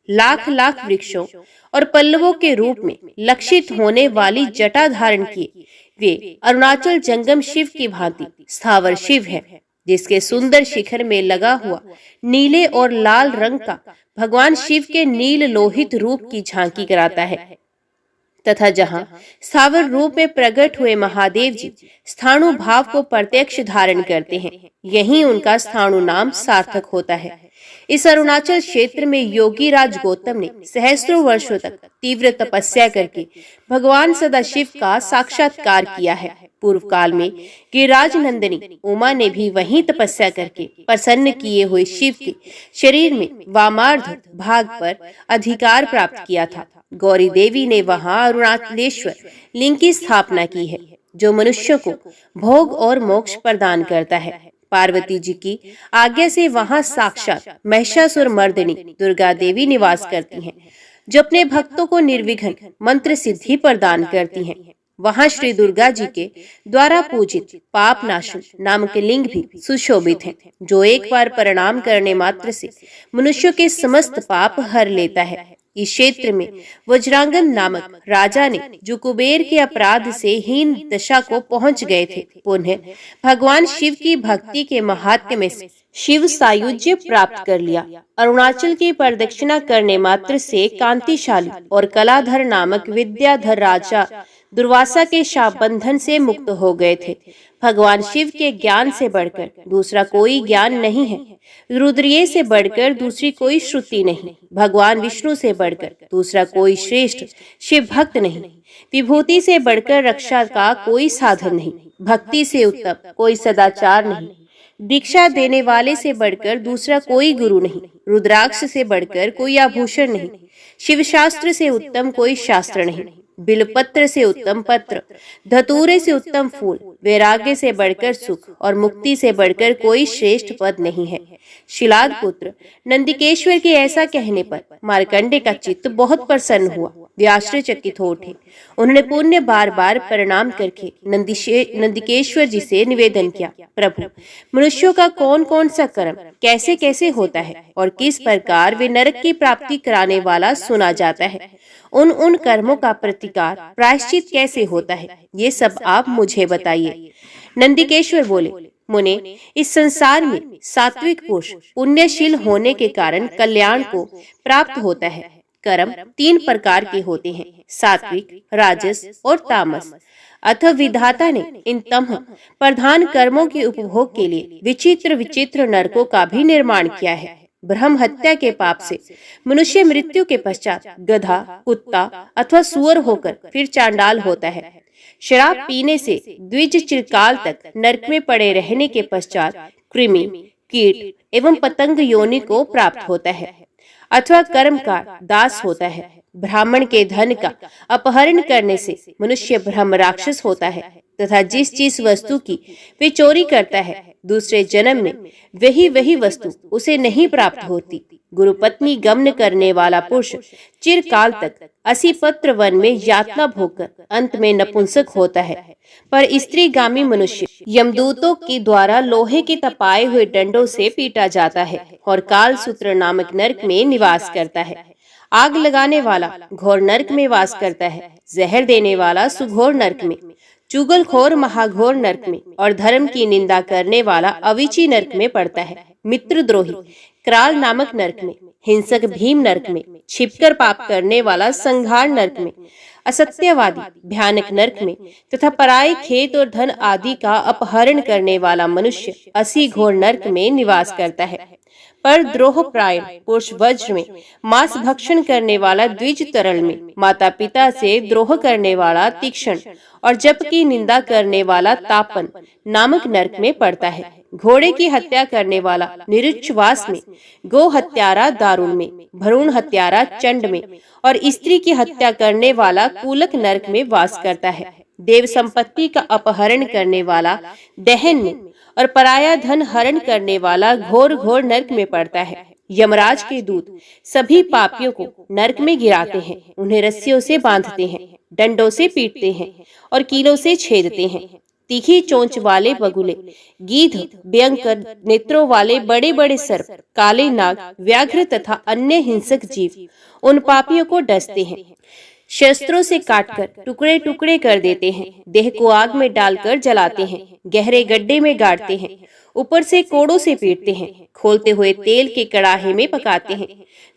लाख लाख वृक्षों और पल्लवों के रूप में लक्षित होने वाली जटा धारण किए वे अरुणाचल जंगम शिव की भांति स्थावर शिव है। जिसके सुंदर शिखर में लगा हुआ नीले और लाल रंग का भगवान शिव के नील लोहित रूप की झांकी कराता है तथा जहां स्थावर रूप में प्रकट हुए महादेव जी स्थाणु भाव को प्रत्यक्ष धारण करते हैं, यहीं उनका स्थाणु नाम सार्थक होता है। इस अरुणाचल क्षेत्र में योगी राज गौतम ने सहस्त्रों वर्षों तक तीव्र तपस्या करके भगवान सदाशिव का साक्षात्कार किया है। पूर्व काल में गिरिराज नंदिनी उमा ने भी वहीं तपस्या करके प्रसन्न किए हुए शिव के शरीर में वामार्ध भाग पर अधिकार प्राप्त किया था। गौरी देवी ने वहां अरुणाचलेश्वर लिंग की स्थापना की है, जो मनुष्य को भोग और मोक्ष प्रदान करता है। पार्वती जी की आज्ञा से वहां साक्षात महिषासुर मर्दिनी दुर्गा देवी निवास करती हैं, जो अपने भक्तों को निर्विघ्न मंत्र सिद्धि प्रदान करती हैं। वहां श्री दुर्गा जी के द्वारा पूजित पाप नाशन नामक लिंग भी सुशोभित है, जो एक बार प्रणाम करने मात्र से मनुष्य के समस्त पाप हर लेता है। इस क्षेत्र में वज्रांगन नामक राजा ने, जो कुबेर के अपराध से हीन दशा को पहुंच गए थे, पुनः भगवान शिव की भक्ति के महात्म्य में शिव सायुज्य प्राप्त कर लिया। अरुणाचल की प्रदक्षिणा करने मात्र से कांतिशाली और कलाधर नामक विद्याधर राजा दुर्वासा के शाप बंधन से मुक्त हो गए थे। भगवान शिव के ज्ञान से बढ़कर दूसरा कोई ज्ञान नहीं है, रुद्रीय से बढ़कर दूसरी कोई श्रुति नहीं, भगवान विष्णु से बढ़कर दूसरा कोई श्रेष्ठ शिव भक्त नहीं, विभूति से बढ़कर रक्षा का कोई साधन नहीं, भक्ति से उत्तम कोई सदाचार नहीं, दीक्षा देने वाले से बढ़कर दूसरा कोई गुरु नहीं, रुद्राक्ष से बढ़कर कोई आभूषण नहीं, शिव शास्त्र से उत्तम कोई शास्त्र नहीं, बिलपत्र से उत्तम पत्र, धतूरे से उत्तम फूल, वैराग्य से बढ़कर सुख और मुक्ति से बढ़कर कोई श्रेष्ठ पद नहीं है। शिलाद पुत्र नंदिकेश्वर के ऐसा कहने पर मार्कंडे का चित्त बहुत प्रसन्न हुआ। वे आश्चर्यचकित हो उठे। उन्होंने पुण्य बार बार प्रणाम करके नंदिकेश्वर जी से निवेदन किया, प्रभु, मनुष्यों का कौन कौन सा कर्म कैसे कैसे होता है और किस प्रकार वे नरक की प्राप्ति कराने वाला सुना जाता है, उन कर्मों का प्रतिकार प्रायश्चित कैसे होता है, ये सब आप मुझे बताइए। नंदिकेश्वर बोले, मुने, इस संसार में सात्विक पुरुष पुण्यशील होने के कारण कल्याण को प्राप्त होता है। कर्म 3 प्रकार के होते हैं, सात्विक, राजस और तामस। अतः विधाता ने इन तमह प्रधान कर्मों के उपभोग के लिए विचित्र विचित्र नरकों का भी निर्माण किया है। ब्रह्म हत्या के पाप से मनुष्य मृत्यु के पश्चात गधा, कुत्ता अथवा सुअर होकर फिर चांडाल होता है। शराब पीने से द्विज चिरकाल तक नरक में पड़े रहने के पश्चात कृमि, कीट एवं पतंग योनि को प्राप्त होता है, अथवा कर्म का दास होता है। ब्राह्मण के धन का अपहरण करने से मनुष्य ब्रह्म राक्षस होता है तथा जिस वस्तु की वे चोरी करता है, दूसरे जन्म में वही वस्तु उसे नहीं प्राप्त होती। गुरुपत्नी गमन करने वाला पुरुष चिरकाल तक असीपत्र वन में यातना भोगकर अंत में नपुंसक होता है, पर स्त्रीगामी मनुष्य यमदूतों के द्वारा लोहे के तपाए हुए डंडों से पीटा जाता है और काल सूत्र नामक नरक में निवास करता है। आग लगाने वाला घोर नरक में वास करता है, जहर देने वाला सुघोर नरक में, चुगलखोर महाघोर नरक में और धर्म की निंदा करने वाला अविची नरक में पड़ता है। मित्रद्रोही क्राल नामक नरक में, हिंसक भीम नरक में, छिपकर पाप करने वाला संघार नरक में, असत्यवादी भयानक नरक में तथा पराये खेत और धन आदि का अपहरण करने वाला मनुष्य असी घोर नरक में निवास करता है। पर द्रोह प्रायण पुरुष वज्र में, मांस भक्षण करने वाला द्विज तरल में, माता पिता से द्रोह करने वाला तीक्ष्ण और जप की निंदा करने वाला तापन नामक नरक में पड़ता है। घोड़े की हत्या करने वाला निरुच्छ्वास में, गो हत्यारा दारुण में, भ्रूण हत्यारा चंड में और स्त्री की हत्या करने वाला कूलक नरक में वास करता है। देव संपत्ति का अपहरण करने वाला दहन में और पराया धन हरण करने वाला घोर घोर नरक में पड़ता है। यमराज के दूत सभी पापियों को नरक में गिराते हैं, उन्हें रस्सियों से बांधते हैं, डंडों से पीटते हैं और कीलों से छेदते हैं। तीखी चोंच वाले बगुले, गीध, भयंकर नेत्रों वाले बड़े बड़े सर्प, काले नाग, व्याघ्र तथा अन्य हिंसक जीव उन पापियों को डसते हैं। शस्त्रों से काटकर टुकड़े टुकड़े कर देते हैं, देह को आग में डालकर जलाते हैं, गहरे गड्ढे में गाड़ते हैं, ऊपर से कोड़ों से पीटते हैं, खोलते हुए तेल के कड़ाहे में पकाते हैं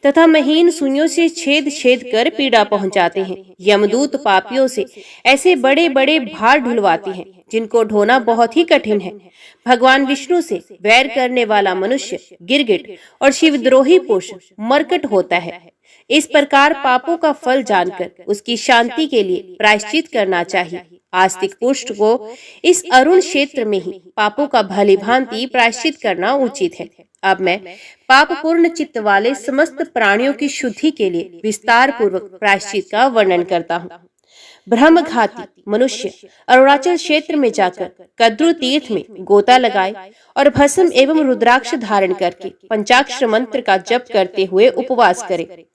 तथा महीन सुइयों से छेद छेद कर पीड़ा पहुंचाते हैं। यमदूत पापियों से ऐसे बड़े बड़े भार ढुलवाते हैं जिनको ढोना बहुत ही कठिन है। भगवान विष्णु से वैर करने वाला मनुष्य गिरगिट और शिवद्रोही पुरुष मरकट होता है। इस प्रकार पापों का फल जानकर उसकी शांति के लिए प्रायश्चित करना चाहिए। आस्तिक पुरुष को इस अरुण क्षेत्र में ही पापों का भली भांति प्रायश्चित करना उचित है। अब मैं पाप पूर्ण चित्त वाले समस्त प्राणियों की शुद्धि के लिए विस्तार पूर्वक प्रायश्चित का वर्णन करता हूँ। ब्रह्मघाती मनुष्य अरुणाचल क्षेत्र में जाकर कद्रु तीर्थ में गोता लगाए और भस्म एवं रुद्राक्ष धारण करके पंचाक्षर मंत्र का जप करते हुए उपवास करे।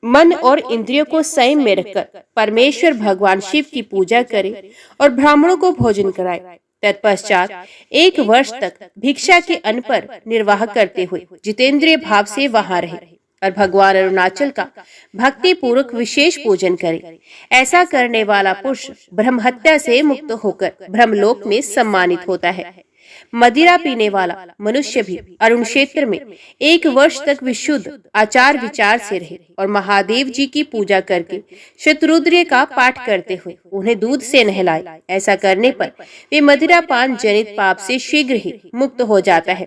मन और इंद्रियों को संयम में रखकर परमेश्वर भगवान शिव की पूजा करे और ब्राह्मणों को भोजन कराए। तत्पश्चात 1 वर्ष तक भिक्षा के अन्न पर निर्वाह करते हुए जितेंद्रिय भाव से वहां रहे और भगवान अरुणाचल का भक्ति पूर्वक विशेष पूजन करे। ऐसा करने वाला पुरुष ब्रह्म हत्या से मुक्त होकर ब्रह्मलोक में सम्मानित होता है। मदिरा पीने वाला मनुष्य भी अरुण क्षेत्र में 1 वर्ष तक विशुद्ध आचार विचार से रहे और महादेव जी की पूजा करके शतरुद्र का पाठ करते हुए उन्हें दूध से नहलाए। ऐसा करने पर वे मदिरा पान जनित पाप से शीघ्र ही मुक्त हो जाता है।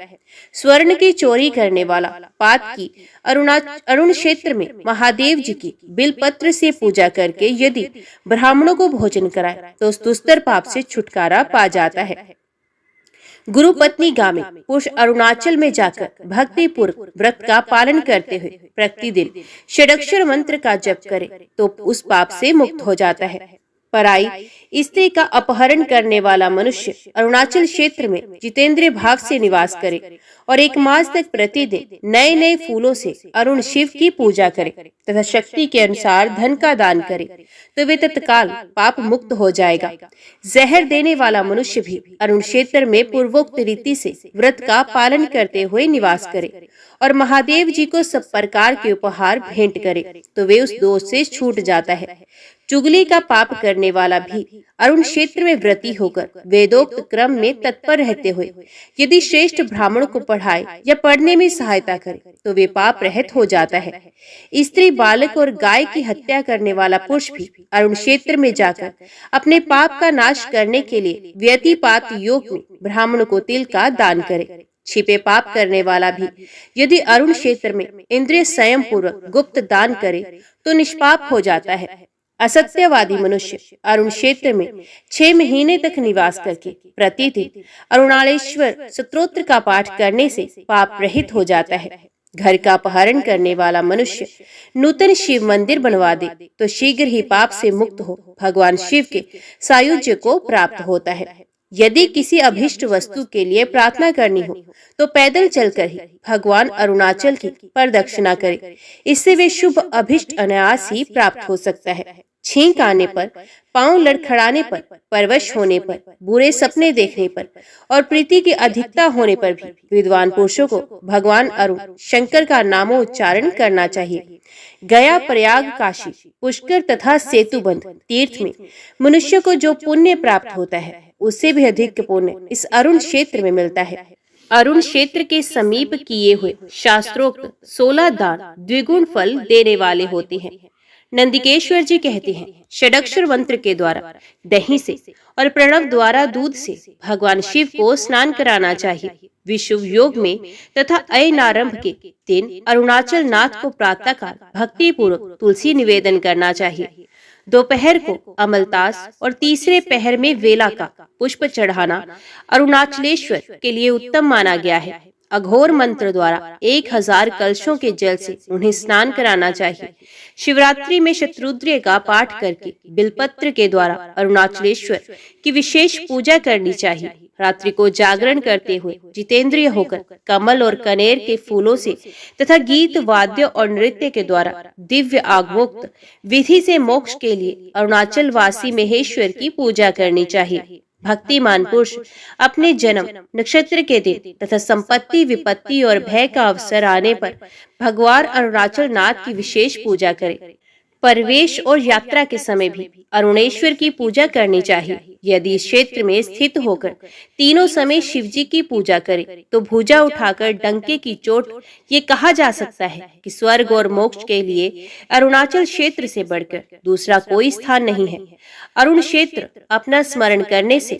स्वर्ण की चोरी करने वाला पात की अरुण क्षेत्र में महादेव जी की बिलपत्र से पूजा करके यदि ब्राह्मणों को भोजन कराए तो उस दुस्तर पाप से छुटकारा पा जाता है। गुरु पत्नी गामी पुरुष अरुणाचल में जाकर भक्ति पूर्वक व्रत का पालन करते हुए प्रतिदिन षडक्षर मंत्र का जप करे तो उस पाप से मुक्त हो जाता है। पराई स्त्री का अपहरण करने वाला मनुष्य अरुणाचल क्षेत्र में जितेंद्रिय भाव से निवास करे और 1 मास तक प्रतिदिन नए नए फूलों से अरुण शिव की पूजा करे तथा शक्ति के अनुसार धन का दान करे तो वे तत्काल पाप मुक्त हो जाएगा। जहर देने वाला मनुष्य भी अरुण क्षेत्र में पूर्वोक्त रीति से व्रत का पालन करते हुए निवास करे और महादेव जी को सब प्रकार के उपहार भेंट करे तो वे उस दोष से छूट जाता है। चुगली का पाप करने वाला भी अरुण क्षेत्र में व्रती होकर वेदोक्त क्रम में तत्पर रहते हुए यदि श्रेष्ठ ब्राह्मण को पढ़ाए या पढ़ने में सहायता करे तो वे पाप रहित हो जाता है। स्त्री, बालक और गाय की हत्या करने वाला पुरुष भी अरुण क्षेत्र में जाकर अपने पाप का नाश करने के लिए व्यतिपात योग में ब्राह्मण को तिल का दान करे। छिपे पाप करने वाला भी यदि अरुण क्षेत्र में इंद्रिय संयम पूर्वक गुप्त दान करे तो निष्पाप हो जाता है। असत्यवादी मनुष्य अरुण क्षेत्र में 6 महीने तक निवास करके प्रतिदिन अरुणालेश्वर स्तोत्र का पाठ करने से पाप रहित हो जाता है। घर का अपहरण करने वाला मनुष्य नूतन शिव मंदिर बनवा दे तो शीघ्र ही पाप से मुक्त हो भगवान शिव के सायुज्य को प्राप्त होता है। यदि किसी अभिष्ट वस्तु के लिए प्रार्थना करनी हो तो पैदल चलकर ही भगवान अरुणाचल की प्रदक्षिणा करे। इससे वे शुभ अभिष्ट अनायास ही प्राप्त हो सकता है। छींक आने पर, पांव लड़खड़ाने पर, परवश होने पर, बुरे सपने देखने पर और प्रीति की अधिकता होने पर भी विद्वान पुरुषों को भगवान अरुण शंकर का नामोच्चारण करना चाहिए। गया, प्रयाग, काशी, पुष्कर तथा सेतुबंध तीर्थ में मनुष्य को जो पुण्य प्राप्त होता है उससे भी अधिक पुण्य इस अरुण क्षेत्र में मिलता है। अरुण क्षेत्र के समीप किए हुए शास्त्रोक्त 16 दान द्विगुण फल देने वाले होते हैं। नंदिकेश्वर जी कहते हैं, षडक्षर मंत्र के द्वारा दही से और प्रणव द्वारा दूध से भगवान शिव को स्नान कराना चाहिए। विशुभ योग में तथा अयनारंभ के दिन अरुणाचल नाथ को प्रातःकाल भक्ति पूर्वक तुलसी निवेदन करना चाहिए। दोपहर को अमलतास और तीसरे पहर में वेला का पुष्प चढ़ाना अरुणाचलेश्वर के लिए उत्तम माना गया है। अघोर मंत्र द्वारा 1000 कलशों के जल से उन्हें स्नान कराना चाहिए। शिवरात्रि में शतरुद्र का पाठ करके बिलपत्र के द्वारा अरुणाचलेश्वर की विशेष पूजा करनी चाहिए। रात्रि को जागरण करते हुए जितेंद्रिय होकर कमल और कनेर के फूलों से तथा गीत, वाद्य और नृत्य के द्वारा दिव्य आगमोक्त विधि से मोक्ष के लिए अरुणाचल वासी महेश्वर की पूजा करनी चाहिए। भक्तिमान पुरुष अपने जन्म नक्षत्र के दिन तथा संपत्ति, विपत्ति और भय का अवसर आने पर भगवान अरुणाचल नाथ की विशेष पूजा करे। प्रवेश और यात्रा के समय भी अरुणेश्वर की पूजा करनी चाहिए। यदि इस क्षेत्र में स्थित होकर तीनों समय शिव जी की पूजा करे तो भुजा उठाकर डंके की चोट ये कहा जा सकता है कि स्वर्ग और मोक्ष के लिए अरुणाचल क्षेत्र से बढ़कर दूसरा कोई स्थान नहीं है। अरुण क्षेत्र अपना स्मरण करने से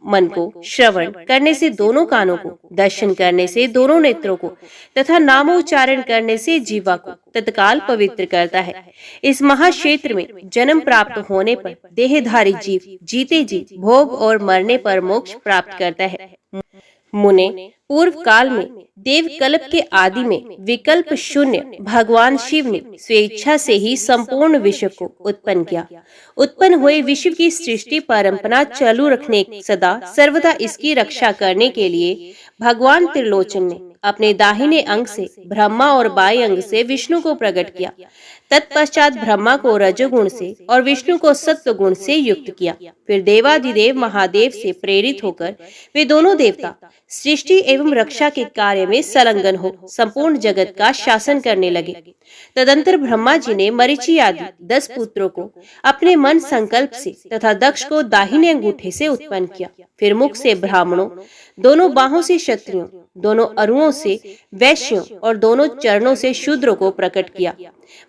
मन को, श्रवण करने से दोनों कानों को, दर्शन करने से दोनों नेत्रों को तथा नामोच्चारण करने से जीवा को तत्काल पवित्र करता है। इस महाक्षेत्र में जन्म प्राप्त होने पर देहधारी जीव जीते जी भोग और मरने पर मोक्ष प्राप्त करता है। मुने पूर्व काल में देवकल्प के आदि में विकल्प शून्य भगवान शिव ने स्वेच्छा से ही संपूर्ण विश्व को उत्पन्न किया। उत्पन्न हुए विश्व की सृष्टि परंपरा चालू रखने, सदा सर्वदा इसकी रक्षा करने के लिए भगवान त्रिलोचन ने अपने दाहिने अंग से ब्रह्मा और बाएं अंग से विष्णु को प्रकट किया। तत्पश्चात ब्रह्मा को रजोगुण से और विष्णु को सत्व गुण से युक्त किया। फिर देवाधिदेव महादेव से प्रेरित होकर वे दोनों देवता सृष्टि एवं रक्षा के कार्य में संलग्न हो संपूर्ण जगत का शासन करने लगे। तदंतर ब्रह्मा जी ने मरीचि आदि 10 पुत्रों को अपने मन संकल्प से तथा दक्ष को दाहिने अंगूठे से उत्पन्न किया। फिर मुख से ब्राह्मणों, दोनों बाहों से क्षत्रियों, दोनों अरुओं से वैश्यों और दोनों चरणों से शूद्रों को प्रकट किया।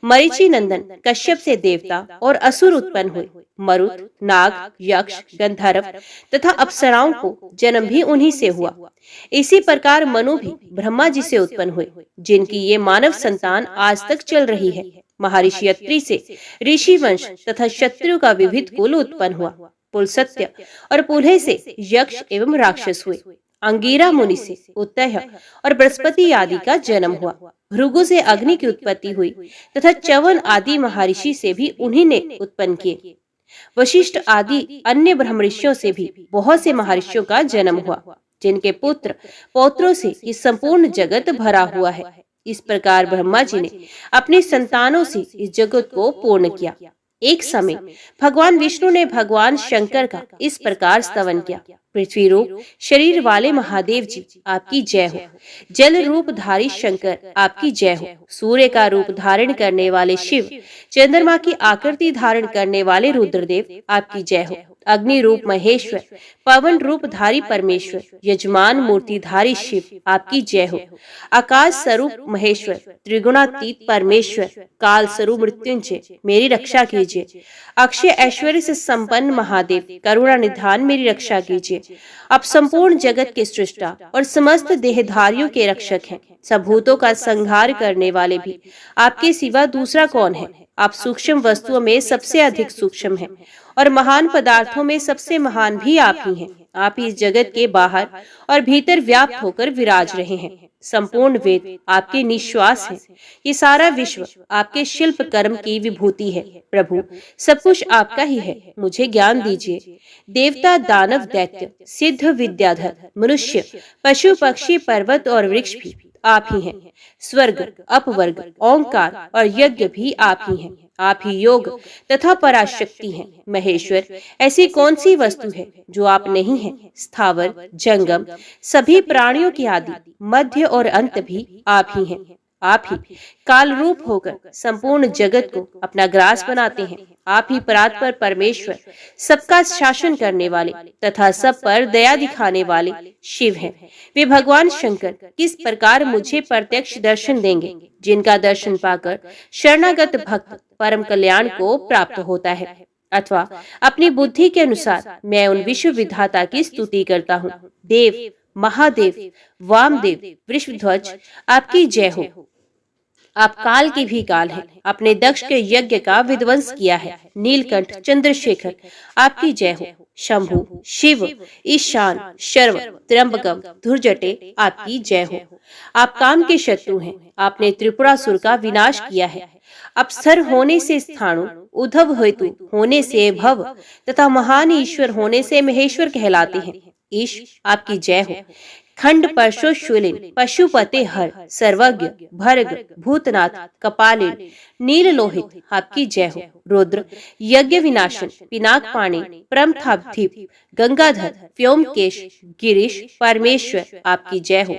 मरीचि नंदन कश्यप से देवता और असुर उत्पन्न हुए। मरुत, नाग, यक्ष, गंधर्व तथा अप्सराओं को जन्म भी उन्हीं से हुआ। इसी प्रकार मनु भी ब्रह्मा जी से उत्पन्न हुए, जिनकी ये मानव संतान आज तक चल रही है। महर्षि अत्रि से ऋषि वंश तथा क्षत्रियों का विविध कुल उत्पन्न हुआ। पुलस्त्य और पुलह से यक्ष एवं राक्षस हुए। अंगिरा मुनि से उत्तय और बृहस्पति आदि का जन्म हुआ। भृगु से अग्नि की उत्पत्ति हुई तथा च्यवन आदि महर्षि से भी उन्हीं ने उत्पन्न किए। वशिष्ठ आदि अन्य ब्रह्मर्षियों से भी बहुत से महर्षियों का जन्म हुआ, जिनके पुत्र पौत्रों से ये संपूर्ण जगत भरा हुआ है। इस प्रकार ब्रह्मा जी ने अपनी संतानों से इस जगत को पूर्ण किया। एक समय भगवान विष्णु ने भगवान शंकर का इस प्रकार स्तवन किया। पृथ्वी रूप शरीर वाले महादेव जी आपकी जय हो। जल रूप धारी शंकर आपकी जय हो। सूर्य का रूप धारण करने वाले शिव, चंद्रमा की आकृति धारण करने वाले रुद्रदेव आपकी जय हो। अग्नि रूप महेश्वर, पवन रूप धारी परमेश्वर, यजमान मूर्ति धारी शिव आपकी जय हो। आकाश स्वरूप महेश्वर, त्रिगुणातीत परमेश्वर, काल स्वरूप मृत्युंजय मेरी रक्षा कीजिए। अक्षय ऐश्वर्य से संपन्न महादेव करुणा निधान मेरी रक्षा कीजिए। आप संपूर्ण जगत के सृष्टा और समस्त देहधारियों के रक्षक हैं। सब भूतों का संहार करने वाले भी आपके सिवा दूसरा कौन है। आप सूक्ष्म वस्तुओं में सबसे अधिक सूक्ष्म हैं और महान पदार्थों में सबसे महान भी आप ही हैं। आप इस जगत के बाहर और भीतर व्याप्त होकर विराज रहे हैं। संपूर्ण वेद आपके निश्वास हैं। ये सारा विश्व आपके शिल्प कर्म की विभूति है। प्रभु, सब कुछ आपका ही है, मुझे ज्ञान दीजिए। देवता, दानव, दैत्य, सिद्ध, विद्याधर, मनुष्य, पशु, पक्षी, पर्वत और वृक्ष भी आप ही हैं। स्वर्ग, अपवर्ग, ओंकार और यज्ञ भी आप ही हैं। आप ही योग तथा पराशक्ति हैं। महेश्वर, ऐसी कौन सी वस्तु है जो आप नहीं हैं। स्थावर, जंगम, सभी प्राणियों की आदि, मध्य और अंत भी आप ही हैं। आप ही काल रूप होकर संपूर्ण जगत को अपना ग्रास बनाते हैं। आप ही परात्पर परमेश्वर, सबका शासन करने वाले तथा सब पर दया दिखाने वाले शिव हैं। वे भगवान शंकर किस प्रकार मुझे प्रत्यक्ष दर्शन देंगे, जिनका दर्शन पाकर शरणागत भक्त परम कल्याण को प्राप्त होता है। अथवा अपनी बुद्धि के अनुसार मैं उन विश्व विधाता की स्तुति करता हूँ। देव, महादेव, वामदेव, वृषध्वज आपकी जय हो। आप काल के भी काल हैं। अपने दक्ष के यज्ञ का विध्वंस किया है। नीलकंठ, चंद्रशेखर आपकी जय हो। शंभु, शिव, ईशान, शर्व, त्र्यंबकम, धुर्जटे आपकी जय हो। आप काम के शत्रु हैं। आपने त्रिपुरासुर का विनाश किया है। अप्सर होने से स्थाणु, उद्धव हेतु होने से भव तथा महान ईश्वर होने से महेश्वर कहलाते हैं। ईश आपकी जय हो। खंड परशुशूलिन, पशुपते हर, सर्वज्ञ, भर्ग, भूतनाथ, कपालिन, नील लोहित आपकी जय हो। रुद्र, यज्ञ विनाशन, पिनाक पाणी, प्रमथाधिप, गंगाधर, व्योमकेश, गिरीश, परमेश्वर आपकी जय हो।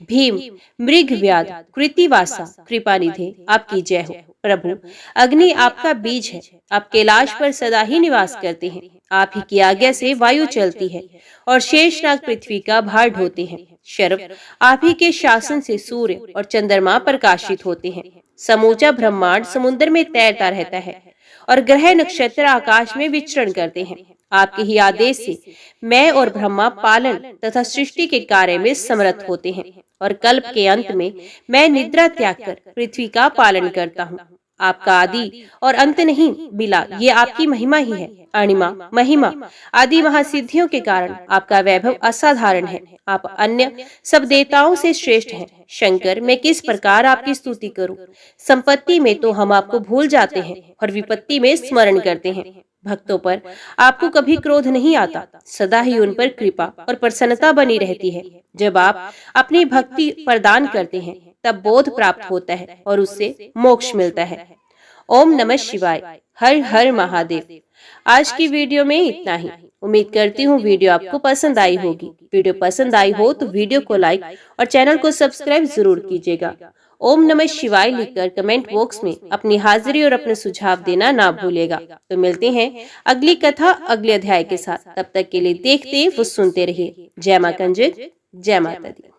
भीम, मृग व्याध, कृतिवासा, कृपानिधे आपकी जय हो। प्रभु, अग्नि आपका बीज है। आप कैलाश पर सदा ही निवास करते हैं। आप ही की आज्ञा से वायु चलती है और शेषनाग पृथ्वी का भार ढोते हैं। शर्व, आप ही के शासन से सूर्य और चंद्रमा प्रकाशित होते हैं। समूचा ब्रह्मांड समुद्र में तैरता रहता है और ग्रह नक्षत्र आकाश में विचरण करते हैं। आपके ही आदेश से मैं और ब्रह्मा पालन तथा सृष्टि के कार्य में समर्थ होते हैं और कल्प के अंत में मैं निद्रा त्याग कर पृथ्वी का पालन करता हूँ। आपका आदि और अंत नहीं बिला, ये आपकी महिमा ही है। अणिमा, महिमा, आदि महासिद्धियों के कारण आपका वैभव असाधारण है। आप अन्य सब देवताओं से श्रेष्ठ हैं। शंकर, मैं किस प्रकार आपकी स्तुति करूं? संपत्ति में तो हम आपको भूल जाते हैं और विपत्ति में स्मरण करते हैं। भक्तों पर आपको कभी क्रोध नहीं आता, सदा ही उन पर कृपा और प्रसन्नता बनी रहती है। जब आप अपनी भक्ति प्रदान करते हैं तब बोध प्राप्त होता है और उससे मोक्ष मिलता है। ओम नमः शिवाय। हर हर महादेव। आज की वीडियो में इतना ही। उम्मीद करती हूँ वीडियो आपको पसंद आई होगी। वीडियो पसंद आई हो तो वीडियो को लाइक और चैनल को सब्सक्राइब जरूर कीजिएगा। ओम नमः शिवाय लिखकर कमेंट बॉक्स में अपनी हाजिरी और अपने सुझाव देना ना भूलिएगा। तो मिलते हैं अगली कथा अगले अध्याय के साथ। तब तक के लिए देखते व सुनते रहिए। जय मां कंजक, जय माता दी।